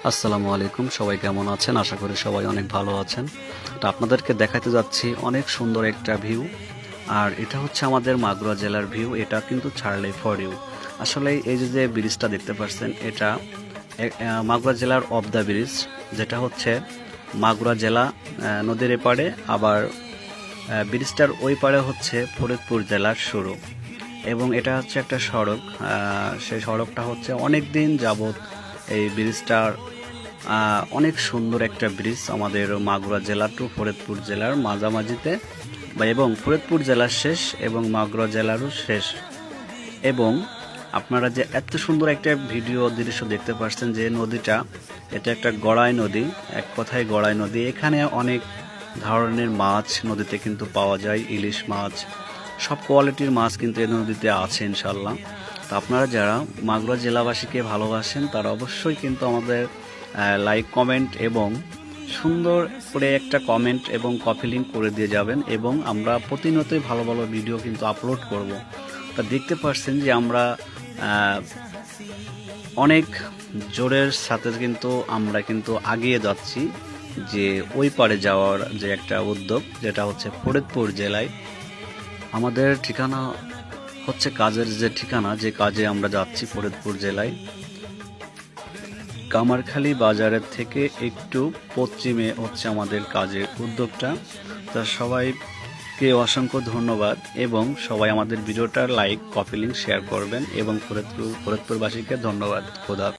আসসালামু আলাইকুম, সবাই কেমন আছেন? আশা করি সবাই অনেক ভালো আছেন। তো আপনাদেরকে দেখাতে যাচ্ছি অনেক সুন্দর একটা ভিউ। আর এটা হচ্ছে আমাদের মাগুরা জেলার ভিউ। এটা কিন্তু ছাড়লে ফর ইউ। আসলে এই যে ব্রিজটা দেখতে পাচ্ছেন, এটা মাগুরা জেলার অফ দ্য ব্রিজ, যেটা হচ্ছে মাগুরা জেলা নদীর এপারে, আবার ব্রিজটার ওই পারে হচ্ছে ফরিদপুর জেলার শুরু। এবং এটা হচ্ছে একটা সড়ক। সেই সড়কটা হচ্ছে অনেক দিন যাবত এই ব্রিজটার অনেক সুন্দর একটা ব্রিজ আমাদের মাগুরা জেলা টু ফরিদপুর জেলার মাঝামাঝিতে, এবং ফরিদপুর জেলার শেষ এবং মাগুরা জেলারও শেষ। এবং আপনারা যে এত সুন্দর একটা ভিডিও দৃশ্য দেখতে পাচ্ছেন, যে নদীটা, এটা একটা গড়াই নদী, এক কথায় গড়াই নদী। এখানে অনেক ধরনের মাছ নদীতে কিন্তু পাওয়া যায়, ইলিশ মাছ, সব কোয়ালিটির মাছ কিন্তু এই নদীতে আছে ইনশাল্লাহ। তো আপনারা যারা মাগুরা জেলাবাসীকে ভালোবাসেন তারা অবশ্যই কিন্তু আমাদের লাইক, কমেন্ট এবং সুন্দর করে একটা কমেন্ট এবং কপি লিঙ্ক করে দিয়ে যাবেন। এবং আমরা প্রতিনিয়তই ভালো ভালো ভিডিও কিন্তু আপলোড করব। তা দেখতে পাচ্ছেন যে আমরা অনেক জোরের সাথে কিন্তু আমরা কিন্তু আগিয়ে যাচ্ছি, যে ওই পারে যাওয়ার যে একটা উদ্যোগ, যেটা হচ্ছে ফরিদপুর জেলায়। আমাদের ঠিকানা হচ্ছে কাজের যে ঠিকানা, যে কাজে আমরা যাচ্ছি ফরিদপুর জেলায়, কামারখালী বাজারের থেকে একটু পশ্চিমে হচ্ছে আমাদের কাজের উদ্যোগটা। তা সবাইকে অসংখ্য ধন্যবাদ, এবং সবাই আমাদের ভিডিওটার লাইক, কপি লিঙ্ক, শেয়ার করবেন, এবং ফরিদপুরবাসীকে ধন্যবাদ। খোদা।